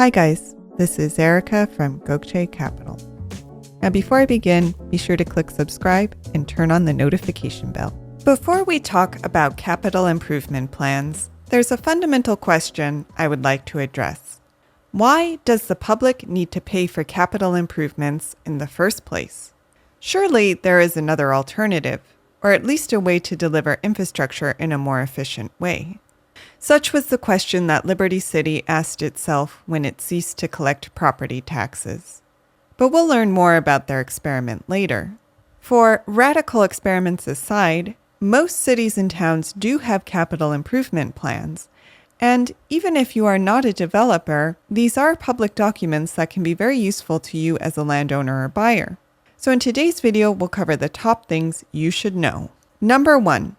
Hi guys, this is Erica from Gokce Capital. Now before I begin, be sure to click subscribe and turn on the notification bell. Before we talk about capital improvement plans, there's a fundamental question I would like to address. Why does the public need to pay for capital improvements in the first place? Surely there is another alternative, or at least a way to deliver infrastructure in a more efficient way. Such was the question that Liberty City asked itself when it ceased to collect property taxes. But we'll learn more about their experiment later. For radical experiments aside, most cities and towns do have capital improvement plans. And even if you are not a developer, these are public documents that can be very useful to you as a landowner or buyer. So in today's video, we'll cover the top things you should know. Number 1.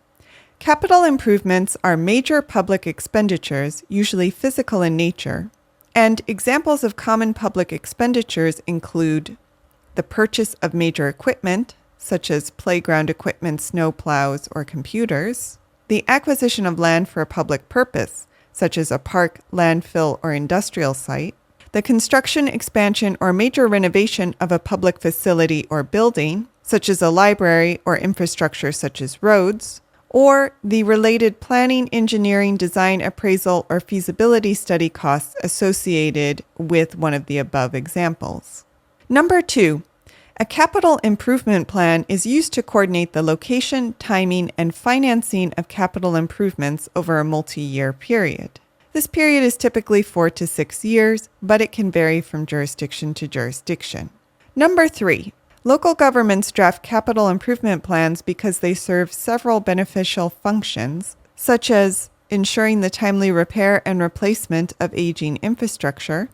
Capital improvements are major public expenditures, usually physical in nature, and examples of common public expenditures include the purchase of major equipment, such as playground equipment, snowplows, or computers, the acquisition of land for a public purpose, such as a park, landfill, or industrial site, the construction, expansion, or major renovation of a public facility or building, such as a library or infrastructure such as roads, or the related planning, engineering, design, appraisal, or feasibility study costs associated with one of the above examples. Number 2, a capital improvement plan is used to coordinate the location, timing, and financing of capital improvements over a multi-year period. This period is typically 4 to 6 years, but it can vary from jurisdiction to jurisdiction. Number 3, local governments draft capital improvement plans because they serve several beneficial functions, such as ensuring the timely repair and replacement of aging infrastructure,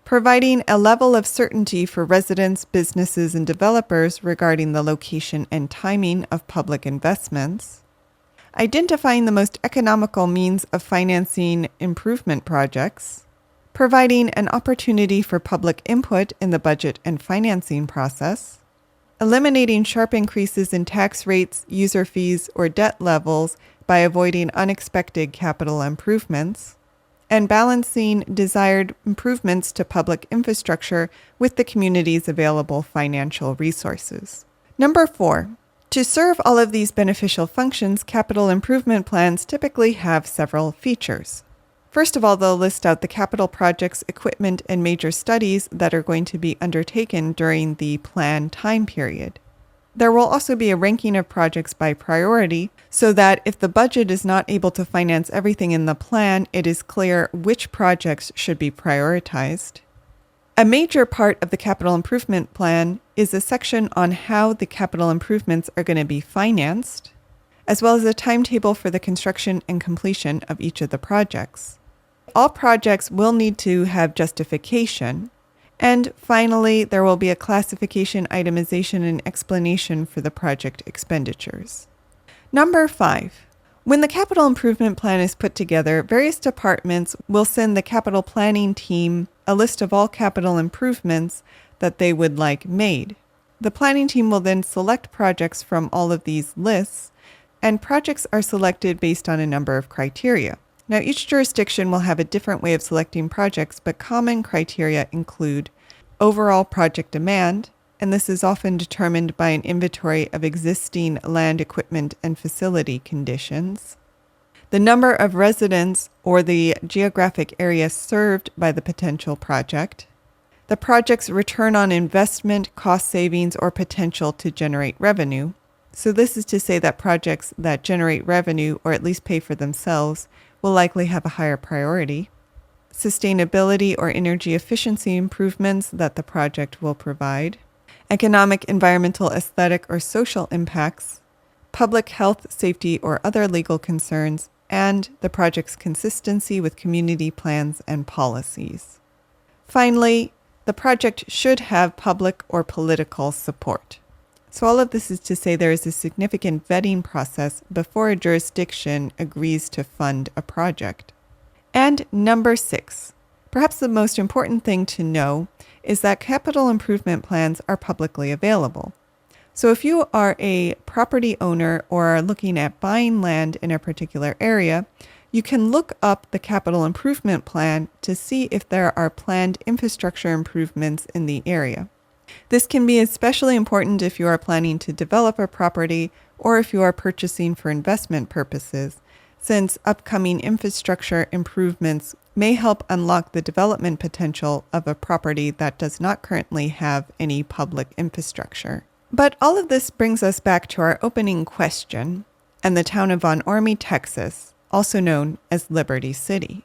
providing a level of certainty for residents, businesses, and developers regarding the location and timing of public investments, identifying the most economical means of financing improvement projects, providing an opportunity for public input in the budget and financing process, eliminating sharp increases in tax rates, user fees, or debt levels by avoiding unexpected capital improvements, and balancing desired improvements to public infrastructure with the community's available financial resources. Number 4. To serve all of these beneficial functions, capital improvement plans typically have several features. First of all, they'll list out the capital projects, equipment, and major studies that are going to be undertaken during the planned time period. There will also be a ranking of projects by priority, so that if the budget is not able to finance everything in the plan, it is clear which projects should be prioritized. A major part of the capital improvement plan is a section on how the capital improvements are going to be financed, as well as a timetable for the construction and completion of each of the projects. All projects will need to have justification. And finally, there will be a classification, itemization, and explanation for the project expenditures. Number 5. When the capital improvement plan is put together, various departments will send the capital planning team a list of all capital improvements that they would like made. The planning team will then select projects from all of these lists, and projects are selected based on a number of criteria. Now, each jurisdiction will have a different way of selecting projects, but common criteria include overall project demand, and this is often determined by an inventory of existing land, equipment, and facility conditions, the number of residents or the geographic area served by the potential project, the project's return on investment, cost savings, or potential to generate revenue. So this is to say that projects that generate revenue or at least pay for themselves will likely have a higher priority, sustainability or energy efficiency improvements that the project will provide, economic, environmental, aesthetic, or social impacts, public health, safety, or other legal concerns, and the project's consistency with community plans and policies. Finally, the project should have public or political support. So all of this is to say there is a significant vetting process before a jurisdiction agrees to fund a project. And number 6, perhaps the most important thing to know is that capital improvement plans are publicly available. So if you are a property owner or are looking at buying land in a particular area, You can look up the capital improvement plan to see if there are planned infrastructure improvements in the area. This can be especially important if you are planning to develop a property or if you are purchasing for investment purposes, since upcoming infrastructure improvements may help unlock the development potential of a property that does not currently have any public infrastructure. But all of this brings us back to our opening question and the town of Von Ormy, Texas, also known as Liberty City.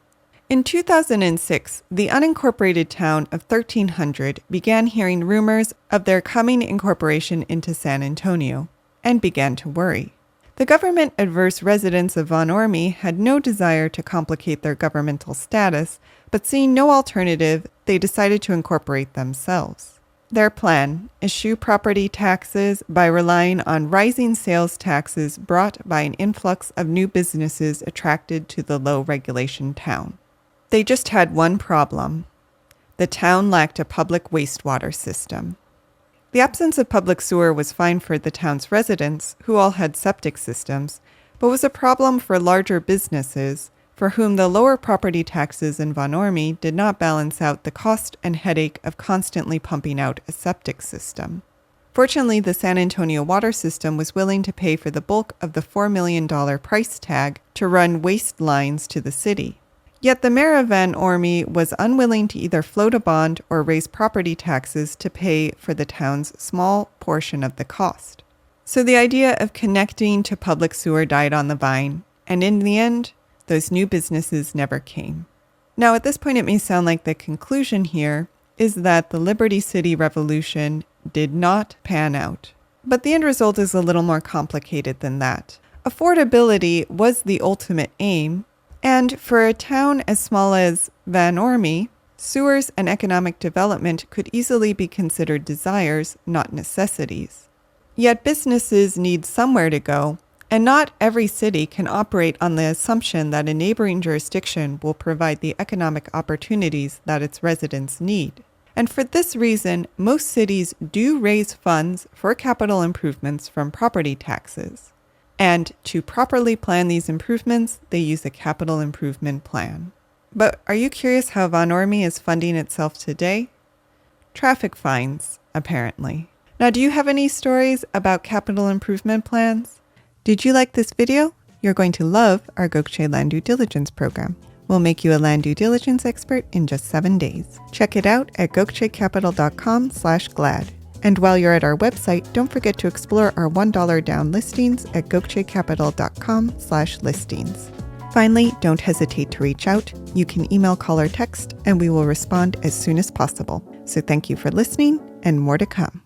In 2006, the unincorporated town of 1300 began hearing rumors of their coming incorporation into San Antonio and began to worry. The government-adverse residents of Von Ormy had no desire to complicate their governmental status, but seeing no alternative, they decided to incorporate themselves. Their plan: issue property taxes by relying on rising sales taxes brought by an influx of new businesses attracted to the low-regulation town. They just had one problem. The town lacked a public wastewater system. The absence of public sewer was fine for the town's residents, who all had septic systems, but was a problem for larger businesses, for whom the lower property taxes in Von Ormy did not balance out the cost and headache of constantly pumping out a septic system. Fortunately, the San Antonio water system was willing to pay for the bulk of the $4 million price tag to run waste lines to the city. Yet the mayor of Von Ormy was unwilling to either float a bond or raise property taxes to pay for the town's small portion of the cost. So the idea of connecting to public sewer died on the vine, and in the end, those new businesses never came. Now, at this point, it may sound like the conclusion here is that the Liberty City Revolution did not pan out. But the end result is a little more complicated than that. Affordability was the ultimate aim, and for a town as small as Von Ormy, sewers and economic development could easily be considered desires, not necessities. Yet businesses need somewhere to go, and not every city can operate on the assumption that a neighboring jurisdiction will provide the economic opportunities that its residents need. And for this reason, most cities do raise funds for capital improvements from property taxes. And to properly plan these improvements, they use a capital improvement plan. But are you curious how Von Ormy is funding itself today? Traffic fines, apparently. Now, do you have any stories about capital improvement plans? Did you like this video? You're going to love our Gokce Land Due Diligence program. We'll make you a land due diligence expert in just 7 days. Check it out at gokcecapital.com/glad. And while you're at our website, don't forget to explore our $1 down listings at gokcecapital.com/listings. Finally, don't hesitate to reach out. You can email, call, or text, and we will respond as soon as possible. So thank you for listening, and more to come.